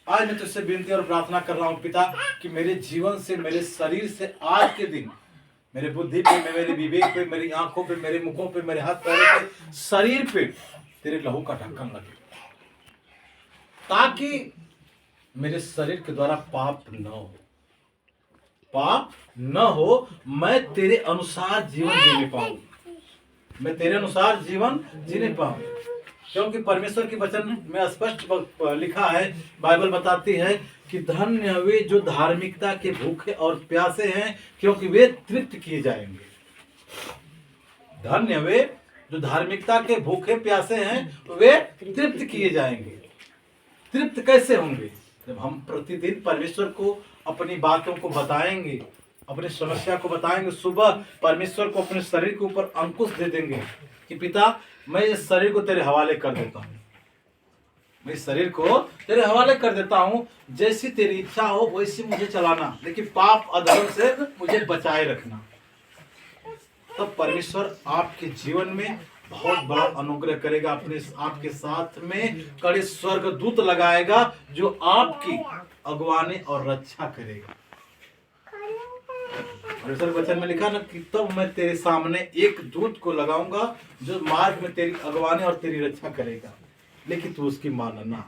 आज मैं तुझसे विनती और प्रार्थना कर रहा हूँ पिता कि मेरे जीवन से, मेरे शरीर से आज के दिन मेरे बुद्धि पे, मेरे विवेक पे, मेरी आंखों पे, मेरे मुखों पे, मेरे हाथ पैरों पे, शरीर पे तेरे लहू का ढक्कन लगे, ताकि मेरे शरीर के द्वारा पाप न हो, पाप न हो, मैं तेरे अनुसार जीवन जीने पाऊं, मैं तेरे अनुसार जीवन जीने पाऊं। क्योंकि परमेश्वर के वचन में स्पष्ट लिखा है, बाइबल बताती है कि धन्य वे जो धार्मिकता के भूखे और प्यासे हैं, क्योंकि वे तृप्त किए जाएंगे। धन्य वे जो धार्मिकता के भूखे प्यासे हैं, वे तृप्त किए जाएंगे। तृप्त कैसे होंगे? जब हम प्रतिदिन परमेश्वर को अपनी बातों को बताएंगे, अपनी समस्या को बताएंगे। सुबह परमेश्वर को अपने शरीर के ऊपर अंकुश दे देंगे कि पिता मैं इस शरीर को तेरे हवाले कर देता हूँ, मैं इस शरीर को तेरे हवाले कर देता हूँ, जैसी तेरी इच्छा हो वैसी मुझे चलाना, लेकिन पाप अधर्म से मुझे बचाए रखना। तब परमेश्वर आपके जीवन में बहुत बड़ा अनुग्रह करेगा, अपने आपके साथ में कड़े स्वर्गदूत लगाएगा जो आपकी अगुवानी और रक्षा करेगा। परमेश्वर वचन में लिखा ना कि तब मैं तेरे सामने एक दूत को लगाऊंगा जो मार्ग में तेरी अगुवानी और तेरी रक्षा करेगा, लेकिन तू उसकी मानना।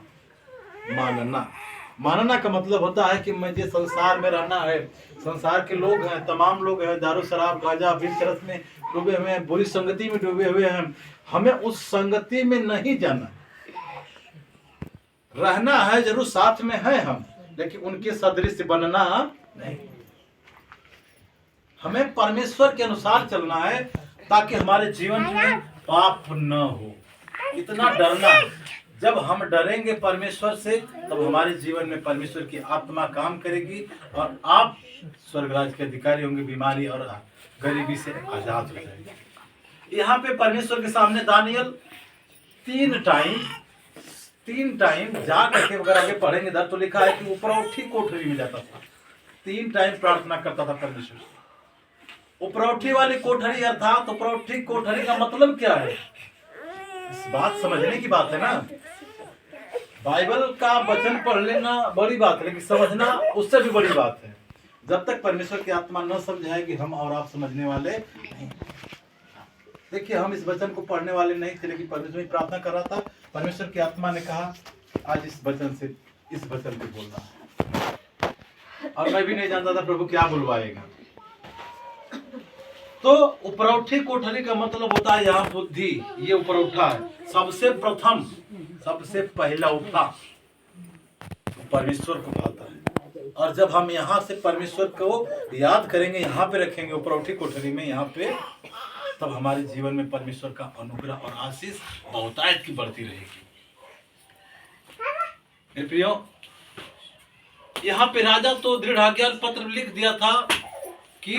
मानना का मतलब होता है कि मुझे संसार में रहना है, संसार के लोग हैं, तमाम लोग हैं, दारू शराब गांजा अफीम चरस में डूबे हुए हैं, बुरी संगति में डूबे हुए हैं, हमें उस संगति में नहीं जाना, रहना है जरूर, साथ में है हम, लेकिन उनके सदृश बनना नहीं। हमें परमेश्वर के अनुसार चलना है ताकि हमारे जीवन में पाप न हो। इतना डरना है, जब हम डरेंगे परमेश्वर से तब हमारे जीवन में परमेश्वर की आत्मा काम करेगी और आप स्वर्गराज के अधिकारी होंगे, बीमारी और गरीबी से आजाद हो जाएंगे। यहाँ पे परमेश्वर के सामने दानियल तीन टाइम जा करके, अगर आगे पढ़ेंगे इधर तो लिखा है कि उपरौठी कोठरी में जाता था, 3 टाइम प्रार्थना करता था परमेश्वर से। उपरौठी वाली कोठरी अर्थात उपरौठी कोठरी का मतलब क्या है? इस बात समझने की बात है ना। बाइबल का वचन पढ़ लेना बड़ी बात है, लेकिन समझना उससे भी बड़ी बात है। जब तक परमेश्वर की आत्मा न समझाएगी हम और आप समझने वाले नहीं। देखिए, हम इस वचन को पढ़ने वाले नहीं थे, लेकिन परमेश्वर में प्रार्थना कर रहा था। परमेश्वर की आत्मा ने कहा आज इस वचन पे बोलना है, और मैं भी नहीं जानता था प्रभु क्या बुलवाएगा। तो उपरौठी कोठरी का मतलब होता है यहाँ बुद्धि, ये उपरौठा है, सबसे प्रथम, सबसे पहला उठा परमेश्वर को भाता है। और जब हम यहाँ से परमेश्वर को याद करेंगे, यहाँ पे रखेंगे उपरौठी कोठरी में, यहाँ पे, तब हमारे जीवन में परमेश्वर का अनुग्रह और आशीष बहुतायत की बढ़ती रहेगी। मेरे प्रियो, यहाँ पे राजा तो दृढ़ आज्ञा पत्र लिख दिया था कि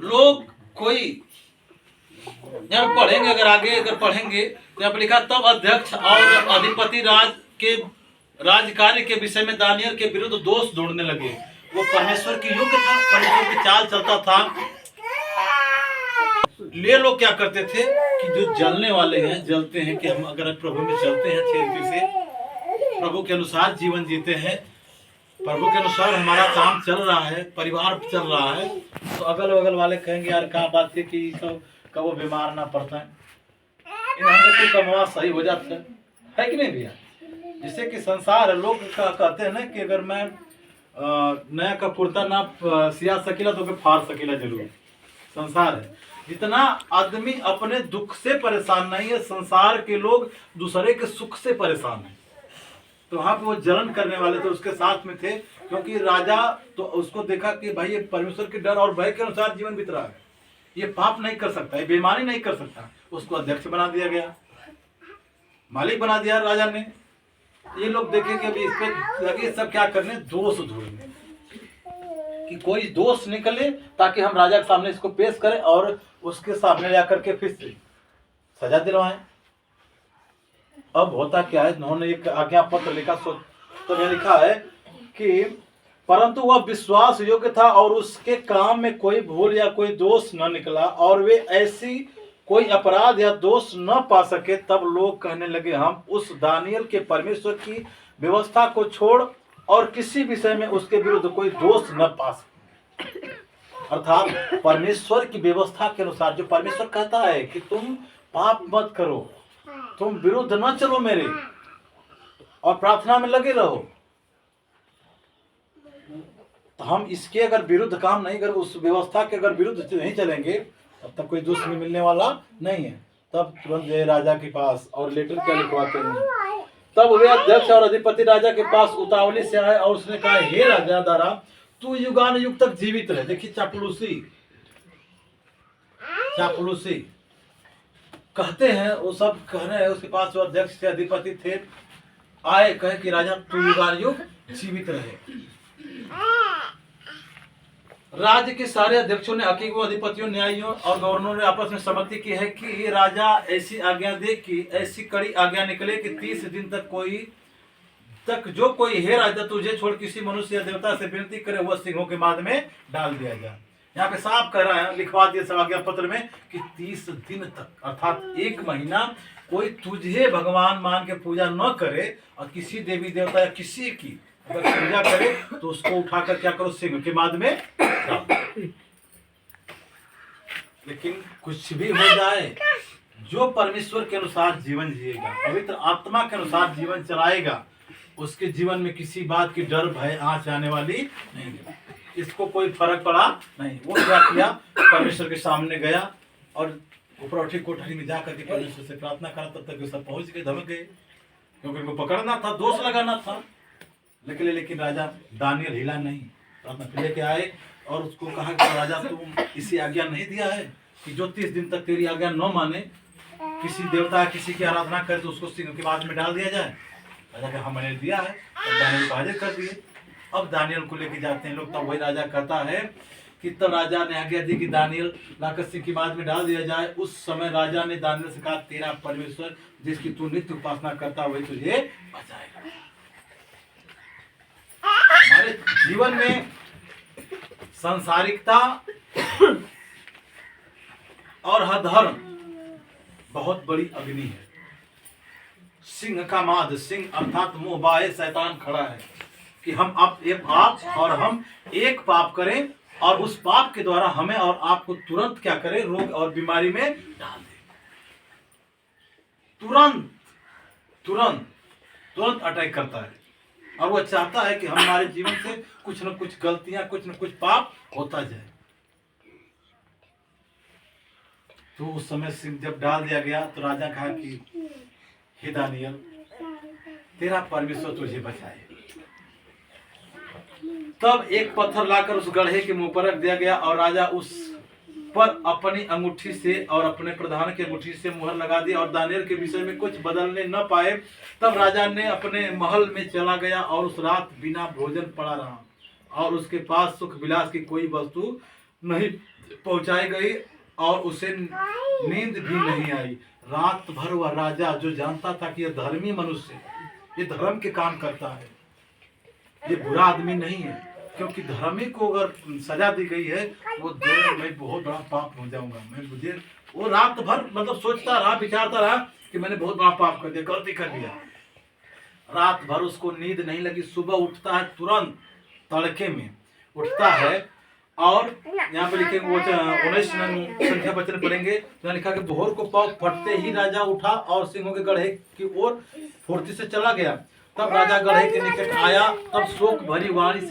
लोग कोई, यहाँ पढ़ेंगे, अगर पढ़ेंगे तो यहाँ पर लिखा तब अध्यक्ष और अधिपति राज कार्य के विषय में दानियल के विरुद्ध दोष ढूंढने लगे। वो परमेश्वर की योग्य था, परमेश्वर की चाल चलता था। ये लोग क्या करते थे कि जो जलने वाले हैं, जलते हैं कि हम अगर प्रभु में चलते हैं, अच्छे से प्रभु के अनुसार जीवन जीते हैं, प्रभु के अनुसार हमारा काम चल रहा है, परिवार चल रहा है, तो अगल बगल वाले कहेंगे यार क्या बात है कि कब वो बीमार ना पड़ता है, इन्होंने तो कमवा सही हो जाता है कि नहीं भैया। जिससे कि संसार लोग कहते हैं ना कि अगर मैं नया का कुर्ता ना सिया सकेला तो फाड़ सकेला जरूर। संसार है, जितना आदमी अपने दुख से परेशान नहीं है, संसार के लोग दूसरे के सुख से परेशान है। तो वहां पे वो जलन करने वाले थे, उसके साथ में थे, क्योंकि राजा तो उसको देखा कि भाई ये परमेश्वर के डर और भय के अनुसार जीवन बीत रहा है, ये पाप नहीं कर सकता, ये बेईमानी नहीं कर सकता। उसको अध्यक्ष बना दिया गया, मालिक बना दिया राजा ने। ये लोग देखेंगे अभी इस पे लगे सब क्या करने, दोष ढूंढने कि कोई दोष निकले ताकि हम राजा के सामने इसको पेश करें और उसके सामने जाकर के फिर से सजा दिलवाएं। अब होता क्या है, उन्होंने एक आज्ञा पत्र लिखा, तो में लिखा है कि परंतु वह विश्वास योग्य था और उसके काम में कोई भूल या कोई दोष न निकला, और वे ऐसी कोई अपराध या दोष न पा सके, तब लोग कहने लगे, हम उस दानियल के परमेश्वर की व्यवस्था को छोड़ और किसी विषय में उसके विरुद्ध कोई दोष न पा सके। अर्थात परमेश्वर की व्यवस्था के अनुसार, जो परमेश्वर कहता है कि तुम पाप मत करो, तुम विरुद्ध न चलो मेरे, और प्रार्थना में लगे रहो, तो हम इसके अगर विरुद्ध काम नहीं करें, उस व्यवस्था के अगर विरुद्ध नहीं चलेंगे, तब तक कोई दोष मिलने वाला नहीं है। तब तुरंत गए राजा के पास और लेटर क्या लिखवाते हैं। तब वे अध्यक्ष और अधिपति राजा के पास उतावली से आए और उसने कहा, हे राजा दारा, तू युगानुयुग तक जीवित रहे। देखिए चापलूसी कहते हैं, वो सब कह रहे हैं। उसके पास जो अध्यक्ष थे, अधिपति थे, आए, कहे कि राजा तू युगानुयुग जीवित रहे। राज्य के सारे अध्यक्षों ने, हकीमों, अधिपतियों, न्यायियों और गवर्नरों ने आपस में सहमति की है कि राजा ऐसी आज्ञा दे कि ऐसी कड़ी आज्ञा निकले कि 30 दिन तक जो कोई हे राजा तुझे छोड़ किसी मनुष्य या देवता से विनती करे, वह सिंहों के माद में डाल दिया जाए। यहाँ पे साफ कह रहा है, लिखवा दिया सब आज्ञा पत्र में कि 30 दिन तक, अर्थात 1 महीना कोई तुझे भगवान मान के पूजा न करे और किसी देवी देवता या किसी की अगर पूजा करे तो उसको उठाकर क्या करो, सिंह के माद में डाल। लेकिन कुछ भी हो जाए, जो परमेश्वर के अनुसार जीवन जिएगा, पवित्र आत्मा के अनुसार जीवन चलाएगा, उसके जीवन में किसी बात की डर भय आँच आने वाली नहीं है। इसको कोई फर्क पड़ा नहीं। वो क्या किया, परमेश्वर के सामने गया और ऊपर कोठरी में जाकर के परमेश्वर से प्रार्थना करा। तब तक वे सब पहुंच गए, धमक गए, क्योंकि उनको पकड़ना था, दोष लगाना था। लेकिन राजा दानियल हिला नहीं। प्रार्थना फिर लेके आए और उसको कहा कि राजा तुम इसी आज्ञा नहीं दिया है कि जो 30 दिन तक तेरी आज्ञा न माने, किसी देवता किसी की आराधना करे तो उसको सिंह के बाद में डाल दिया जाए। राजा का, हाँ मैंने दिया है। और दानियल को हाजिर कर दिए। अब दानियल को लेके जाते हैं लोग। तब वही राजा कहता है कि तब राजा ने आज्ञा दी कि दानियल लाकर सिंह की बाद में डाल दिया जाए। उस समय राजा ने दानियल से कहा, तेरा परमेश्वर जिसकी तू नित्य उपासना करता वही तुझे बचाएगा। हमारे जीवन में सांसारिकता और अधर्म बहुत बड़ी अग्नि है। सिंह का माद, सिंह अर्थात मुंह बाहे शैतान खड़ा है कि हम अब एक पाप और हम एक पाप करें और उस पाप के द्वारा हमें और आपको तुरंत क्या करें, रोग और बीमारी में डाल दे। तुरंत अटैक करता है और वो चाहता है कि हमारे जीवन से कुछ न कुछ गलतियां, कुछ न कुछ पाप होता जाए। तो उस समय सिंह जब डाल दिया गया तो राजा कहा कि हे दानियल, तेरा परमेश्वर तुझे बचाए। तब एक पत्थर लाकर उस गड्ढे के मुंह पर रख दिया गया और राजा उस पर अपनी अंगूठी से और अपने प्रधान की अंगूठी से मुहर लगा दी और दानियल के विषय में कुछ बदलने न पाए। तब राजा ने अपने महल में चला गया और उस रात बिना भोजन पड़ा रहा और उसके पास सुख विलास की कोई वस्तु नहीं पहुंचाई गई और उसे नींद भी नहीं आई। रात भर वह राजा, जो जानता था कि यह धर्मी मनुष्य, ये धर्म के काम करता है, ये बुरा आदमी नहीं है, क्योंकि धर्मी को अगर सजा दी गई है वो मैं बहुत बड़ा पाप हो जाऊंगा, मुझे वो रात भर मतलब सोचता रहा, विचारता रहा कि मैंने बहुत बड़ा पाप कर दिया, गलती कर दिया। रात भर उसको नींद नहीं लगी। सुबह उठता है, तुरंत तड़के में उठता है और यहाँ पे लिखेंगे वो 19 संख्या वचन पढ़ेंगे तो लिखा कि भोर को पाँव फटते ही राजा उठा और सिंहों के गड्ढे की ओर फुर्ती से चला गया। तब राजा गड्ढे के निकट आया, तब शोक भरी वाणी